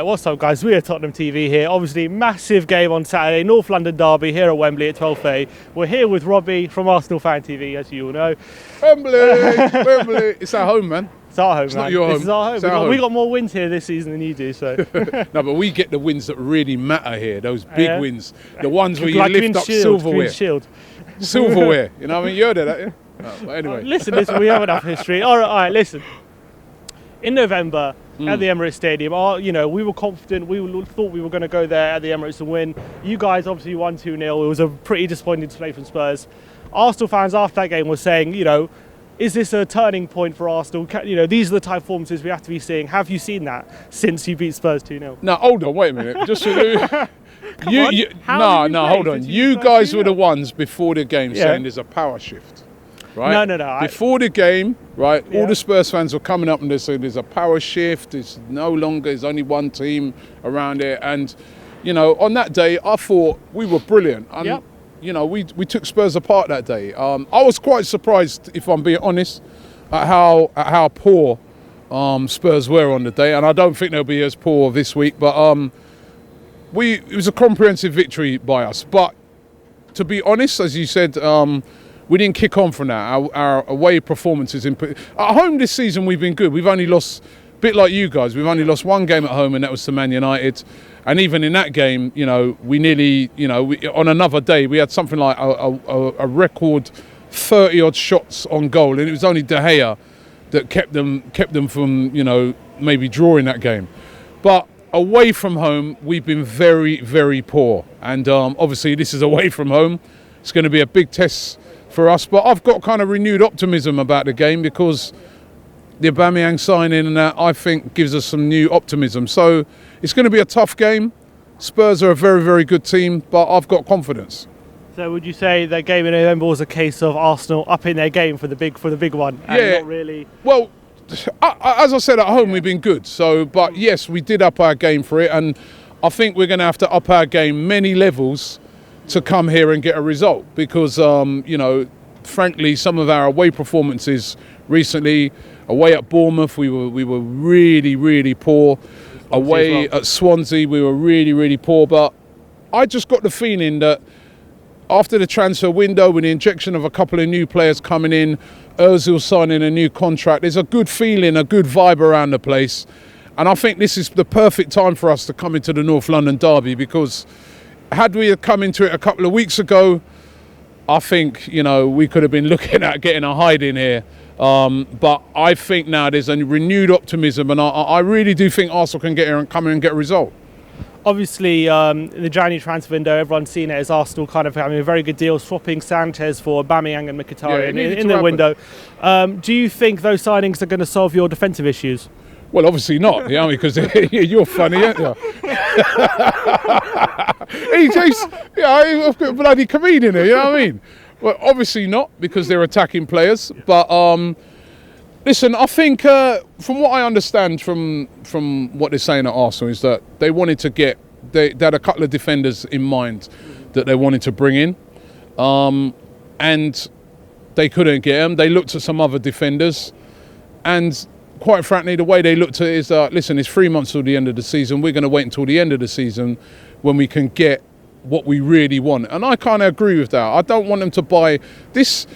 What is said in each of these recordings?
Alright, what's up guys, we are Tottenham TV here. Obviously massive game on Saturday, North London derby here at Wembley at 12:30. We're here with Robbie from Arsenal Fan TV, as you all know. Wembley, Wembley, it's our home, man. It's our home, it's man. Not your home. This is our home. It's our home. We got more wins here this season than you do, so. No, but we get the wins that really matter here, those big wins. The ones where you like lift up silverware. Silverware, you know what I mean? You heard of that, yeah? No, but anyway. Listen, we have enough history. All right, listen. In November, at the Emirates Stadium, we were confident. We thought we were going to go there at the Emirates and win. You guys obviously won 2-0. It was a pretty disappointing display from Spurs. Arsenal fans after that game were saying, is this a turning point for Arsenal? These are the type of performances we have to be seeing. Have you seen that since you beat Spurs 2-0? No, hold on, wait a minute. Just hold on. You guys were the ones before the game saying there's a power shift. Right? No. Before the game, right, all the Spurs fans were coming up and they said there's a power shift, it's no longer, there's only one team around it. And, on that day, I thought we were brilliant. And, we took Spurs apart that day. I was quite surprised, if I'm being honest, at how poor Spurs were on the day. And I don't think they'll be as poor this week. But it was a comprehensive victory by us. But to be honest, as you said, we didn't kick on from that. Our away performances at home this season, we've been good. We've only lost, a bit like you guys, we've only lost one game at home, and that was to Man United. And even in that game, we nearly, on another day, we had something like a record 30-odd shots on goal, and it was only De Gea that kept them from, maybe drawing that game. But away from home, we've been very, very poor. And obviously, this is away from home. It's going to be a big test for us, but I've got kind of renewed optimism about the game because the Aubameyang signing and that, I think, gives us some new optimism. So it's going to be a tough game. Spurs are a very, very good team, but I've got confidence. So would you say that game in November was a case of Arsenal upping their game for the big one? And not really. Well, as I said, at home we've been good. So, but yes, we did up our game for it, and I think we're going to have to up our game many levels to come here and get a result because, frankly, some of our away performances recently, away at Bournemouth, we were really, really poor. Away at Swansea, we were really, really poor. But I just got the feeling that after the transfer window, with the injection of a couple of new players coming in, Ozil signing a new contract, there's a good feeling, a good vibe around the place. And I think this is the perfect time for us to come into the North London derby because had we come into it a couple of weeks ago, I think, we could have been looking at getting a hide in here. But I think now there's a renewed optimism, and I really do think Arsenal can get here and come in and get a result. Obviously, the January transfer window, everyone's seen it as Arsenal kind of having a very good deal, swapping Sanchez for Aubameyang and Mkhitaryan in the window. Do you think those signings are going to solve your defensive issues? Well, obviously not, because you're funny, aren't you? He's a bloody comedian here, you know what I mean? Well, obviously not, because they're attacking players. But listen, I think from what I understand from what they're saying at Arsenal is that they wanted to they had a couple of defenders in mind that they wanted to bring in, and they couldn't get them. They looked at some other defenders, and quite frankly, the way they looked at it is, listen, it's 3 months till the end of the season. We're going to wait until the end of the season when we can get what we really want. And I kind of agree with that. I don't want them to buy this.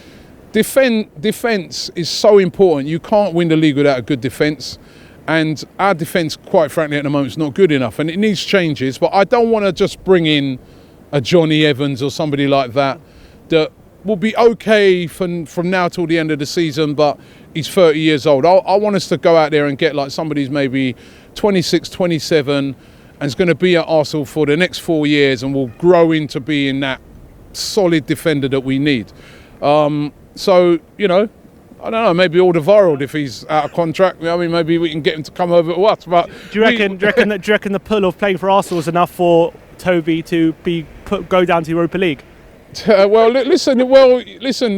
Defence is so important. You can't win the league without a good defence. And our defence, quite frankly, at the moment is not good enough. And it needs changes. But I don't want to just bring in a Johnny Evans or somebody like that will be okay from now till the end of the season, but he's 30 years old. I want us to go out there and get like somebody who's maybe 26, 27 and is going to be at Arsenal for the next 4 years and will grow into being that solid defender that we need. So, I don't know, maybe Alderweireld if he's out of contract. I mean, maybe we can get him to come over to us. But do you reckon the pull of playing for Arsenal is enough for Toby to go down to Europa League? Listen.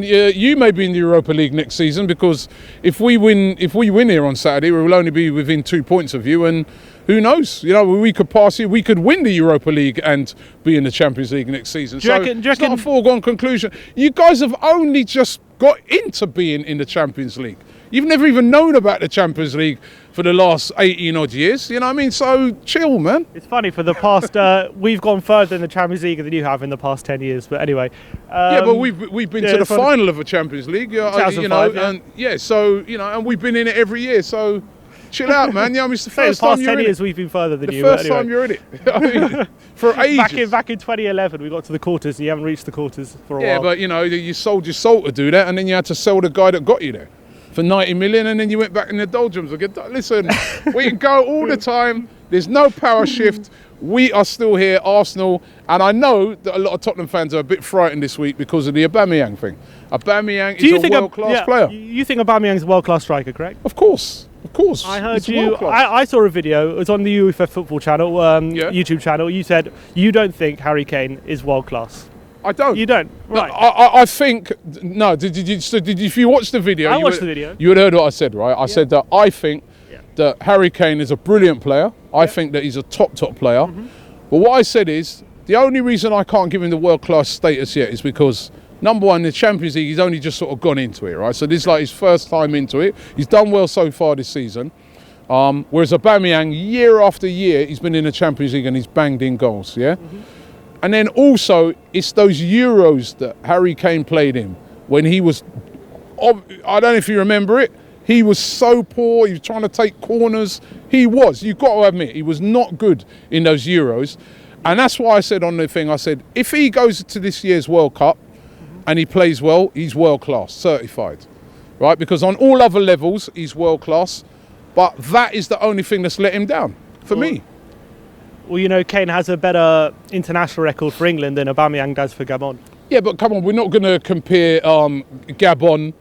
You may be in the Europa League next season because if we win here on Saturday, we will only be within 2 points of you, and who knows? We could pass you. We could win the Europa League and be in the Champions League next season. It's not a foregone conclusion. You guys have only just got into being in the Champions League. You've never even known about the Champions League for the last 18 odd years. You know what I mean? So chill, man. It's funny, for the past, we've gone further in the Champions League than you have in the past 10 years. But anyway. Yeah, but we've been to the final of a Champions League. You know, 2005, yeah. And so, you know, and we've been in it every year. So chill out, man. Yeah, I mean, it's the first time you're in it. The past 10 years we've been further than you. The first time you're in it. I mean, for ages. Back in 2011, we got to the quarters, and you haven't reached the quarters for a while. Yeah, but you know, you sold your soul to do that, and then you had to sell the guy that got you there for 90 million, and then you went back in the doldrums again. Listen, we can go all the time. There's no power shift. We are still here, Arsenal, and I know that a lot of Tottenham fans are a bit frightened this week because of the Aubameyang thing. Aubameyang is a world-class player. You think Aubameyang's a world-class striker, correct? Of course. I heard you. I saw a video. It was on the UEFA Football channel, YouTube channel. You said you don't think Harry Kane is world-class. I don't. You don't, right? No, I think no. Did you? If you watched the video, I watched the video. You had heard what I said, right? I said that I think that Harry Kane is a brilliant player. I think that he's a top player. But what I said is the only reason I can't give him the world-class status yet is because, number one, the Champions League, he's only just sort of gone into it, right? So this is like his first time into it. He's done well so far this season. Whereas Aubameyang, year after year, he's been in the Champions League and he's banged in goals, yeah? And then also, it's those Euros that Harry Kane played in when he was, I don't know if you remember it, he was so poor, he was trying to take corners. You've got to admit, he was not good in those Euros. And that's why I said on the thing, I said, if he goes to this year's World Cup and he plays well, he's world class, certified, right? Because on all other levels, he's world class. But that is the only thing that's let him down, for me. Well, you know, Kane has a better international record for England than Aubameyang does for Gabon. Yeah, but come on, we're not going to compare Gabon.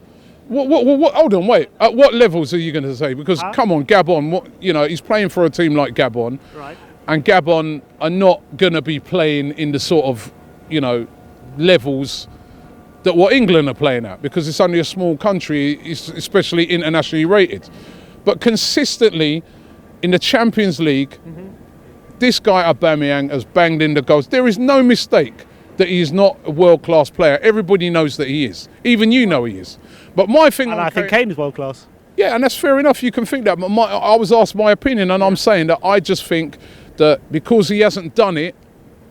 What? Hold on, wait. At what levels are you going to say? Because come on, Gabon. He's playing for a team like Gabon, right? And Gabon are not going to be playing in the sort of, levels that what England are playing at, because it's only a small country, especially internationally rated. But consistently in the Champions League, this guy Aubameyang has banged in the goals. There is no mistake that he is not a world-class player. Everybody knows that he is. Even you know he is. But my thing... And I think Kane is world-class. Yeah, and that's fair enough. You can think that. But I was asked my opinion, and I'm saying that I just think that because he hasn't done it,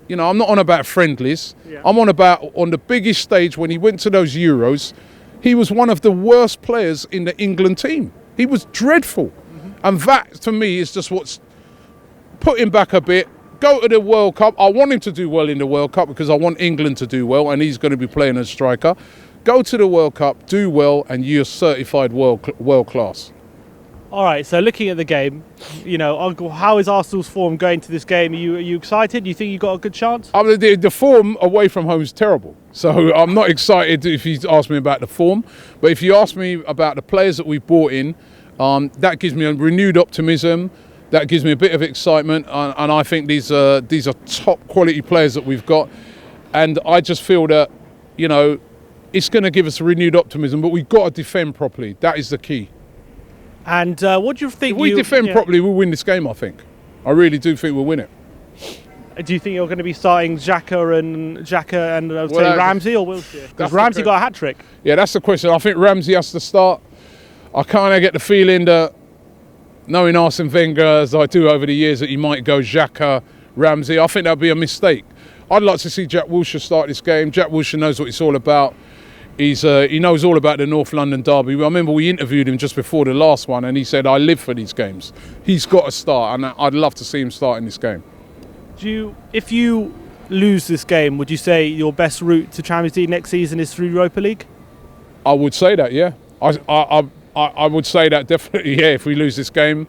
I'm not on about friendlies. Yeah. I'm on about on the biggest stage when he went to those Euros, he was one of the worst players in the England team. He was dreadful. And that, to me, is just what's put him back a bit. Go to the World Cup. I want him to do well in the World Cup because I want England to do well, and he's going to be playing as striker. Go to the World Cup, do well, and you're certified world class. All right, so looking at the game, how is Arsenal's form going to this game? Are you excited? You think you got a good chance? The form away from home is terrible. So I'm not excited if you ask me about the form. But if you ask me about the players that we've brought in, that gives me a renewed optimism. That gives me a bit of excitement. And I think these are top quality players that we've got. And I just feel that, it's going to give us a renewed optimism. But we've got to defend properly. That is the key. And what do you think? If we defend properly, we'll win this game, I think. I really do think we'll win it. Do you think you're going to be starting Xhaka and Ramsey or Wilshere? Because Ramsey got a hat-trick. Yeah, that's the question. I think Ramsey has to start. I kind of get the feeling that, knowing Arsene Wenger as I do over the years, that he might go Xhaka, Ramsey. I think that would be a mistake. I'd like to see Jack Wilshere start this game. Jack Wilshere knows what it's all about. He knows all about the North London derby. I remember we interviewed him just before the last one, and he said, "I live for these games." He's got to start, and I'd love to see him start in this game. If you lose this game, would you say your best route to Champions League next season is through Europa League? I would say that, yeah. I would say that definitely, yeah. If we lose this game,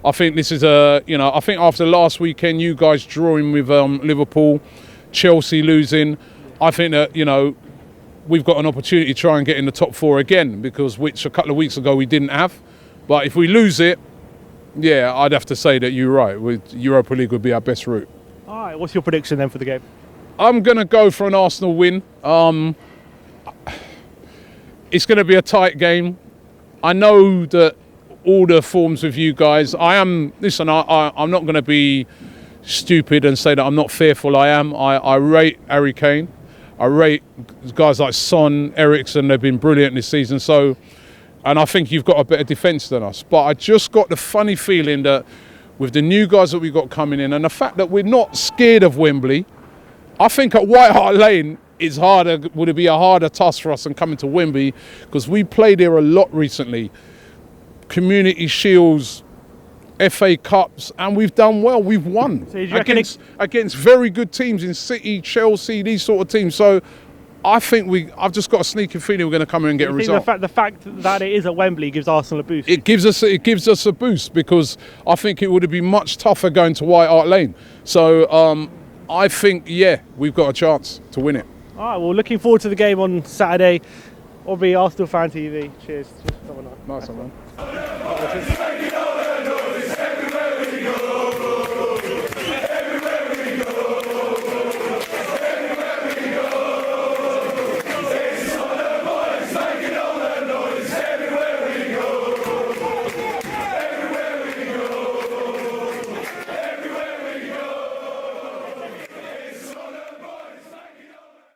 I think this is I think after last weekend, you guys drawing with Liverpool, Chelsea losing, I think that we've got an opportunity to try and get in the top four again, which a couple of weeks ago we didn't have. But if we lose it, yeah, I'd have to say that you're right. Europa League would be our best route. All right, what's your prediction then for the game? I'm going to go for an Arsenal win. It's going to be a tight game. I know that all the forms with you guys, I'm not going to be stupid and say that I'm not fearful. I rate Harry Kane. I rate guys like Son, Eriksen. They've been brilliant this season. So and I think you've got a better defence than us. But I just got the funny feeling that with the new guys that we've got coming in, and the fact that we're not scared of Wembley, I think at White Hart Lane is harder. Would it be a harder task for us than coming to Wembley, because we played there a lot recently, Community Shields, FA Cups, and we've done well. We've won So you reckon against very good teams in City, Chelsea, these sort of teams. So I think I've just got a sneaking feeling we're going to come in and get a result. The fact that it is at Wembley gives Arsenal a boost. It gives us a boost, because I think it would have been much tougher going to White Hart Lane. So I think, yeah, we've got a chance to win it. All right, well, looking forward to the game on Saturday. Robbie, Arsenal Fan TV. Cheers. Nice one, man.